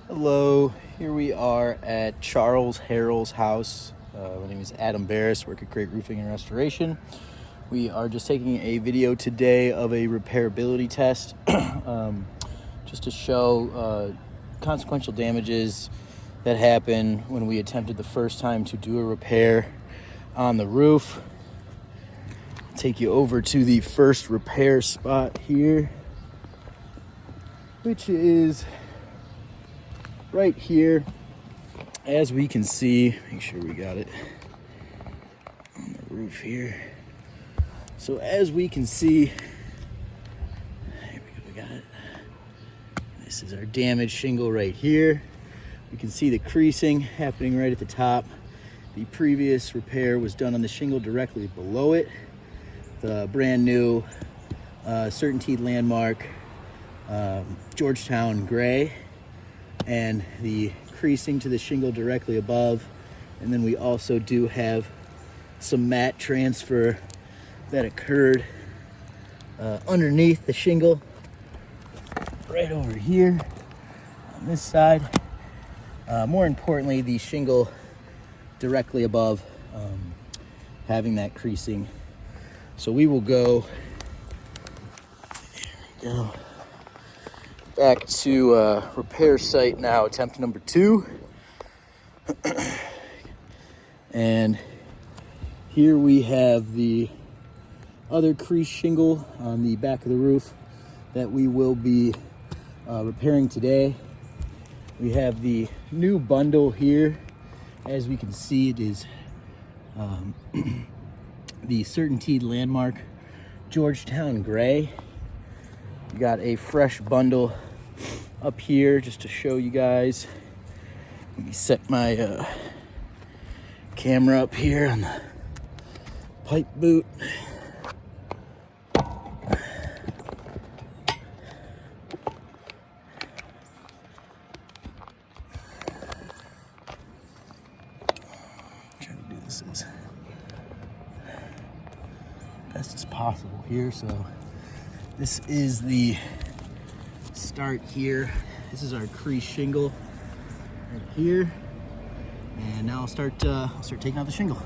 Hello, here we are at Charles Harrell's house. My name is Adam Barris, work at Great Roofing and Restoration. We are just taking a video today of a repairability test just to show consequential damages that happen when we attempted the first time to do a repair on the roof. I'll take you over to the first repair spot here, which is right here. As we can see, make sure we got it on the roof here. So as we can see, here we got it. This is our damaged shingle right here. We can see the creasing happening right at the top. The previous repair was done on the shingle directly below it. The brand new Certainty Landmark Georgetown gray, and the creasing to the shingle directly above. And then we also do have some mat transfer that occurred underneath the shingle right over here on this side. More importantly, the shingle directly above having that creasing. So we will go, there we go, back to repair site now, attempt number 2. And here we have the other crease shingle on the back of the roof that we will be repairing today. We have the new bundle here. As we can see, it is the Certainty Landmark Georgetown gray. We got a fresh bundle up here just to show you guys. Let me set my camera up here on the pipe boot. Trying to do this as best as possible here. So this is the start here. This is our crease shingle right here, and now I'll start taking out the shingle.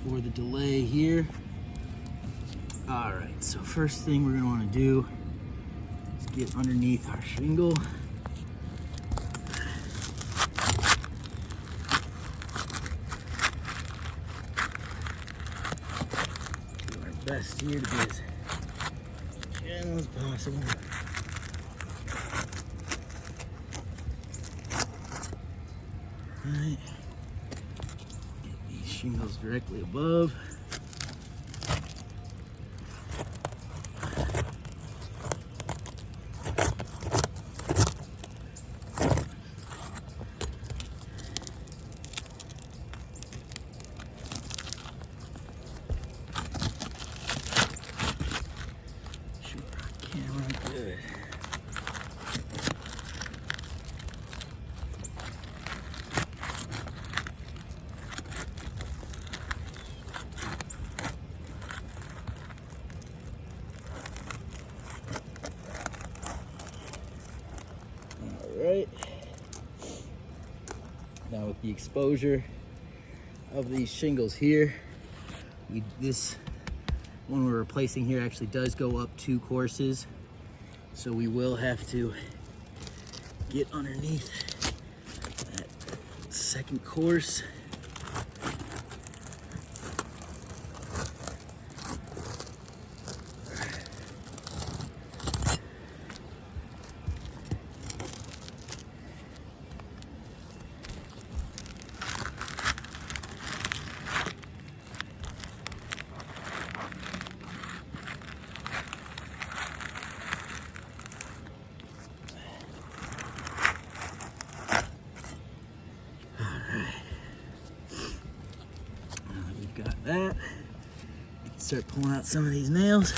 For the delay here. All right, so first thing we're going to want to do is get underneath our shingle. Do our best here to be as gentle as possible. All right. Shingles directly above. Sure, camera good. Right now, with the exposure of these shingles here, this one we're replacing here actually does go up 2 courses, so we will have to get underneath that second course. start pulling out some of these nails.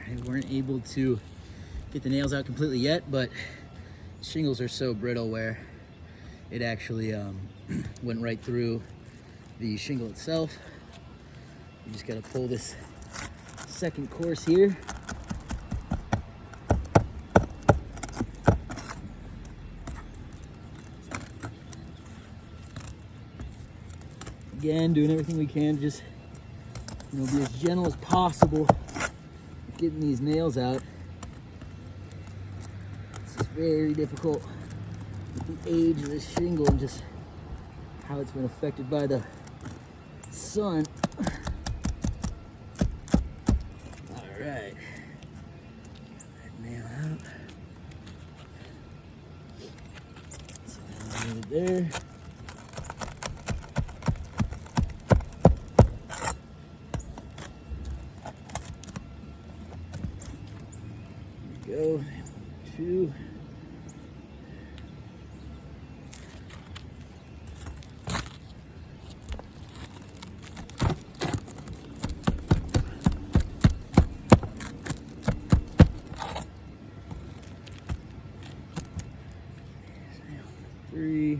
We weren't able to get the nails out completely yet, but shingles are so brittle where it actually went right through the shingle itself. You just gotta pull this second course here. Again, doing everything we can to just, be as gentle as possible getting these nails out. This is very difficult with the age of this shingle and just how it's been affected by the sun. All right, that nail out. So now leave it there. Go, 2. Three.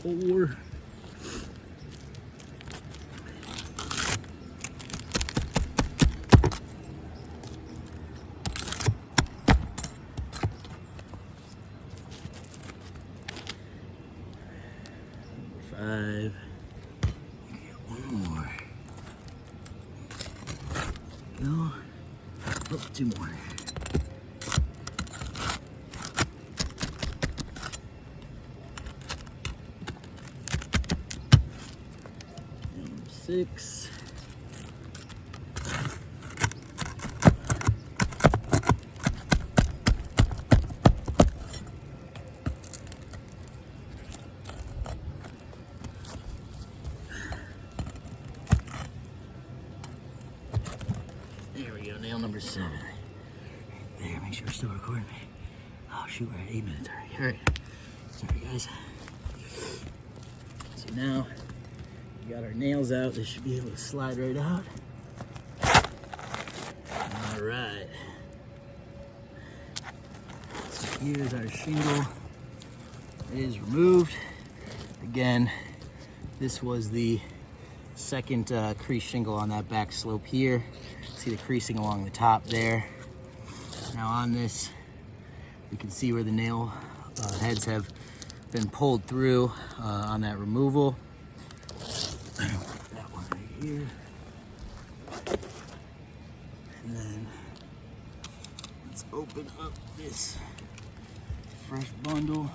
4. 5. One more. Go. Oh, 2 more. Number 6. There we go, nail number 7. There, make sure we're still recording. Oh shoot, we're at 8 minutes already. Alright, sorry guys. So now, we got our nails out. This should be able to slide right out. Alright. So here's our shingle. It is removed. Again, this was the second crease shingle on that back slope here. See the creasing along the top there. Now on this, we can see where the nail heads have been pulled through on that removal. That one right here. And then let's open up this fresh bundle.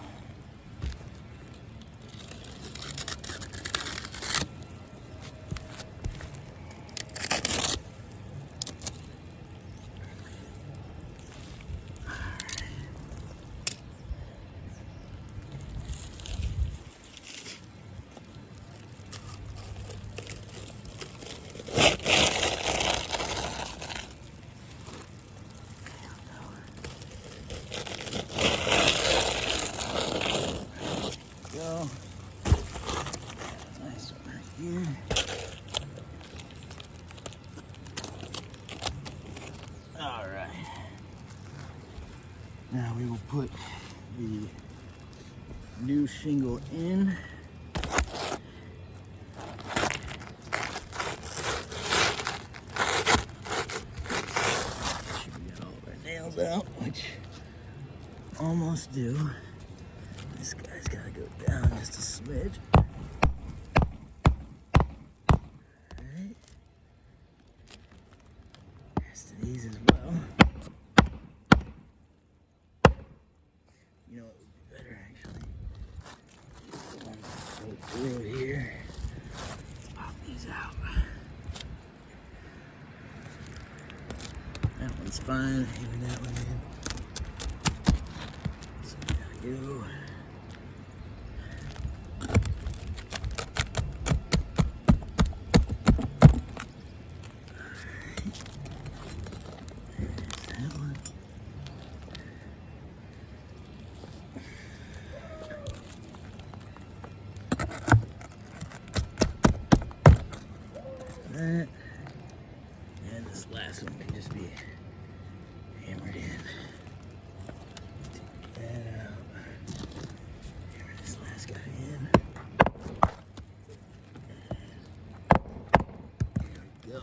Go. Nice one right here. All right. Now we will put the new shingle in. Should we get all of our nails out, which almost do. This guy's gotta go down just a smidge. Alright. Rest of these as well. You know, it would be better actually. Go through here. Let's pop these out. That one's fine. Hammer that one in. So there we go. That, and this last one can just be hammered in. Take that out. Hammer this last guy in. And there we go.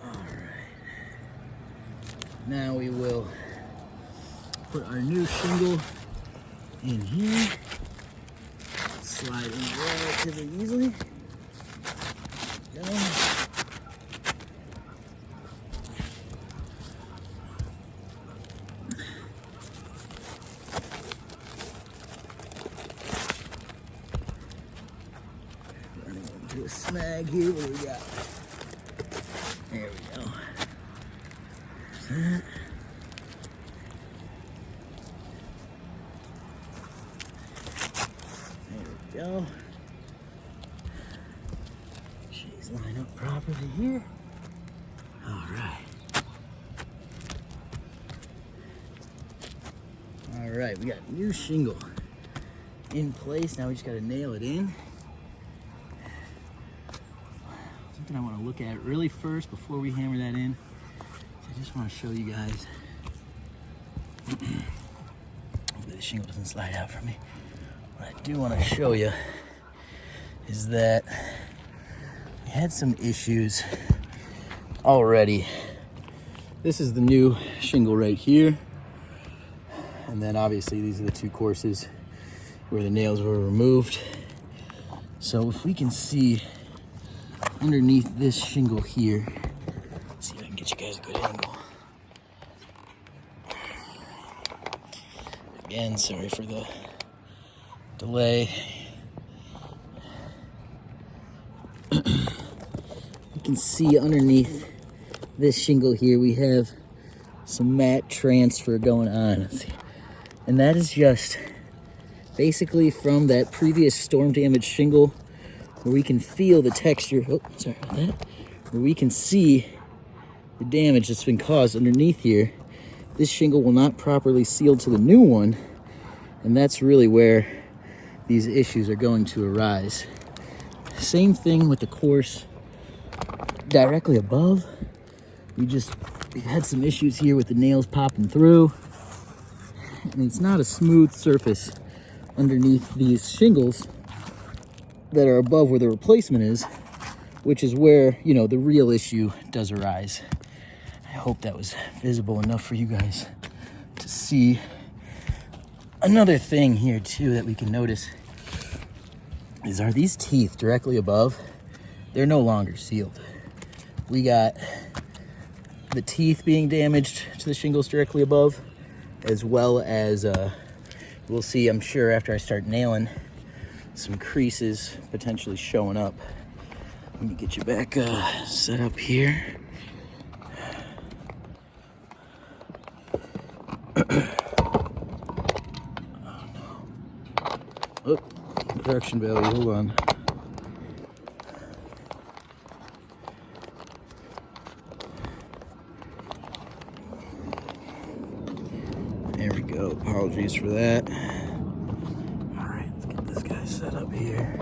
Alright. Now we will put our new shingle in here. Slide in relatively easily. Go. Running into a snag here. What do we got? There we go. There's that. There we go. Line up properly here. All right. All right, we got new shingle in place. Now we just got to nail it in. Something I want to look at really first before we hammer that in. I just want to show you guys. Hopefully the shingle doesn't slide out for me. What I do want to show you is that had some issues already. This is the new shingle right here. And then obviously these are the two courses where the nails were removed. So if we can see underneath this shingle here, let's see if I can get you guys a good angle. Again, sorry for the delay. You can see underneath this shingle here, we have some mat transfer going on. And that is just basically from that previous storm damaged shingle where we can feel the texture. Oh, sorry about that. Where we can see the damage that's been caused underneath here. This shingle will not properly seal to the new one. And that's really where these issues are going to arise. Same thing with the course directly above. We've had some issues here with the nails popping through, and it's not a smooth surface underneath these shingles that are above where the replacement is, which is where, you know, the real issue does arise. I hope that was visible enough for you guys to see. Another thing here too that we can notice are these teeth directly above. They're no longer sealed. We got the teeth being damaged to the shingles directly above, as well as we'll see, I'm sure, after I start nailing, some creases potentially showing up. Let me get you back set up here. Oh no. Oh, correction value, hold on. There we go. Apologies for that. All right, let's get this guy set up here.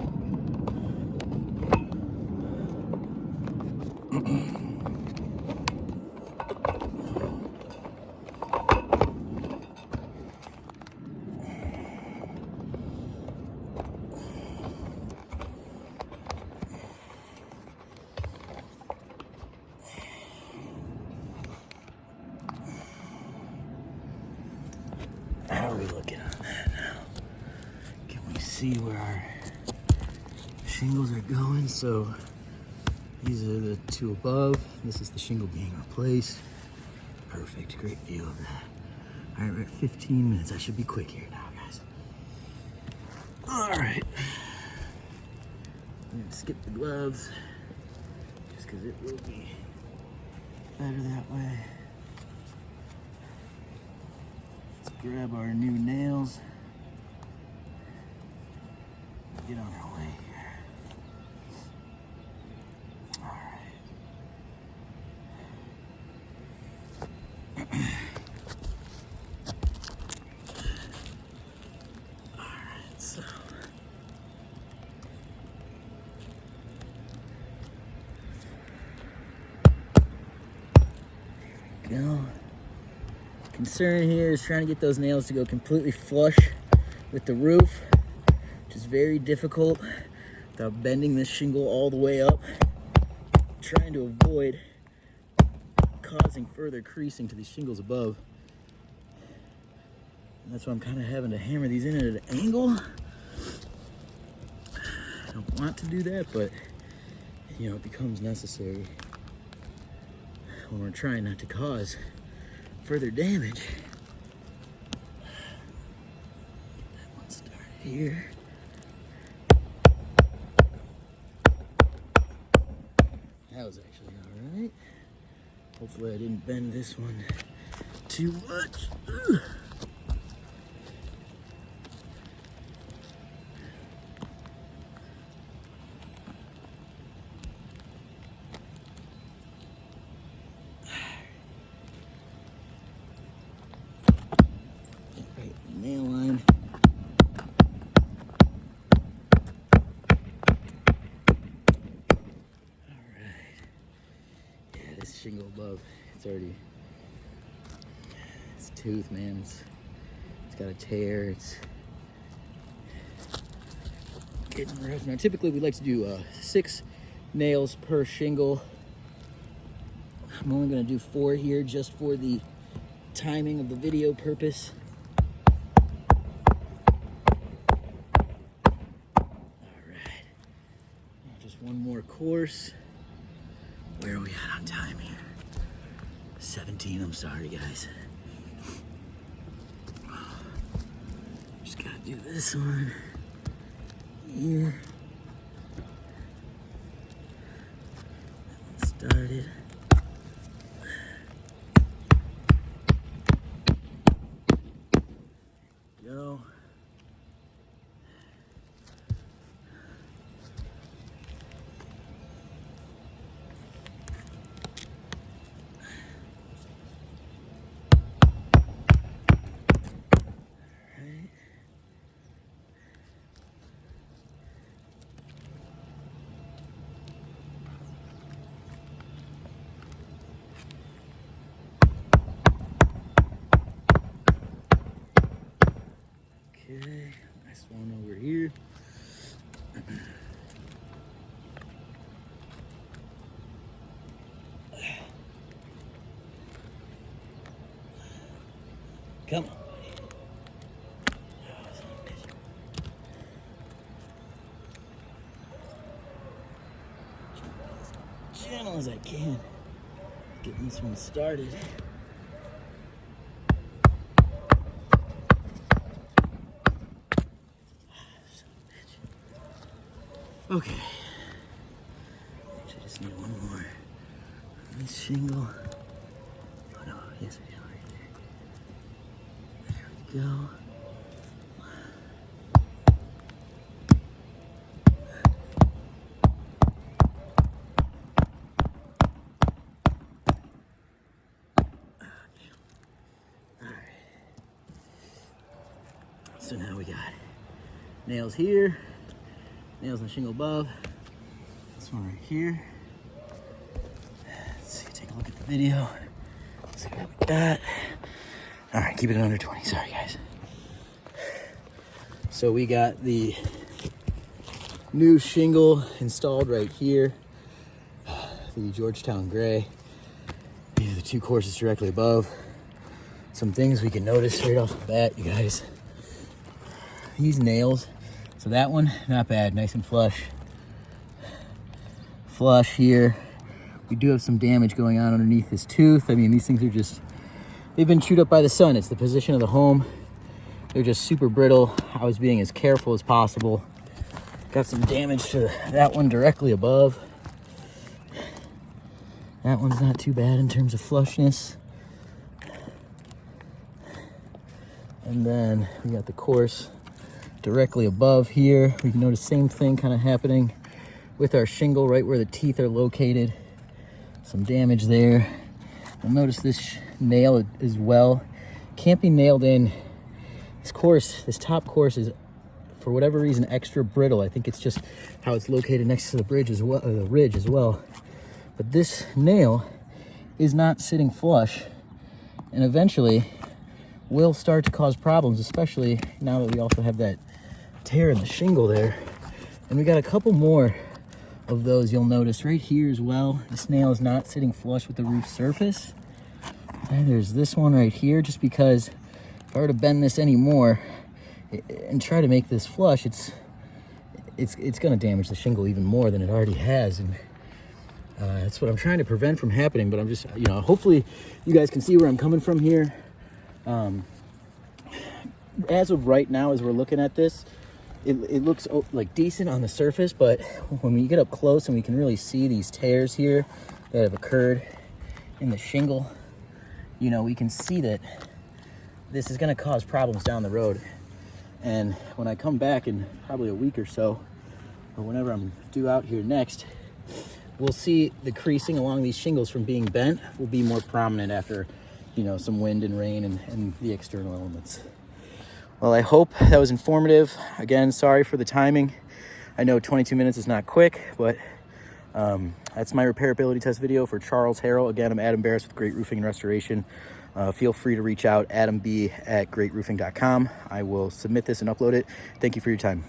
How are we looking on that now? Can we see where our shingles are going? So these are the two above. This is the shingle being replaced. Perfect, great view of that. All right, we're at 15 minutes. I should be quick here now, guys. All right. I'm gonna skip the gloves just because it will be better that way. Let's grab our new nails. Get on our way here. All right. All right, so. There we go. Concern here is trying to get those nails to go completely flush with the roof, which is very difficult without bending this shingle all the way up, trying to avoid causing further creasing to these shingles above. And that's why I'm kind of having to hammer these in at an angle. I don't want to do that, but you know, it becomes necessary when we're trying not to cause further damage. Get that one started here. That was actually all right. Hopefully I didn't bend this one too much. Ugh. Right nail line. This shingle above, it's already, it's tooth, man. It's got a tear. It's getting rough. Now, typically we like to do 6 nails per shingle. I'm only going to do 4 here just for the timing of the video purpose. All right, just one more course. Where are we at on time here? 17, I'm sorry, guys. Just gotta do this one here. That one started. Go. Okay, last one over here. Come on. As gentle as I can. Getting this one started. Okay. Actually, just need one more on this shingle. Oh no, yes I do right there. There we go. So now we got nails here, nails on the shingle above, this one right here. Let's see, take a look at the video. See what we got. All right, keep it under 20, sorry guys. So we got the new shingle installed right here, the Georgetown Gray. These are the 2 courses directly above. Some things we can notice straight off the bat, you guys. These nails, so that one, not bad, nice and flush. Flush here. We do have some damage going on underneath this tooth. I mean, these things are just they've been chewed up by the sun. It's the position of the home. They're just super brittle. I was being as careful as possible. Got some damage to that one directly above. That one's not too bad in terms of flushness. And then we got the course directly above here. We can notice same thing kind of happening with our shingle right where the teeth are located. Some damage there. You'll notice this nail as well. Can't be nailed in. This course, this top course is, for whatever reason, extra brittle. I think it's just how it's located next to the bridge as well, or the ridge as well. But this nail is not sitting flush, and eventually will start to cause problems, especially now that we also have that tear in the shingle there. And we got a couple more of those you'll notice right here as well. This nail is not sitting flush with the roof surface. And there's this one right here, just because if I were to bend this anymore and try to make this flush, it's going to damage the shingle even more than it already has. And that's what I'm trying to prevent from happening. But I'm just, hopefully you guys can see where I'm coming from here. As of right now, as we're looking at this, it looks like decent on the surface, but when we get up close and we can really see these tears here that have occurred in the shingle, we can see that this is going to cause problems down the road. And when I come back in probably a week or so, or whenever I'm due out here next, we'll see the creasing along these shingles from being bent will be more prominent after some wind and rain and the external elements. Well, I hope that was informative. Again, sorry for the timing. I know 22 minutes is not quick, but that's my repairability test video for Charles Harrell. Again, I'm Adam Barris with Great Roofing and Restoration. Feel free to reach out, adamb@greatroofing.com. I will submit this and upload it. Thank you for your time.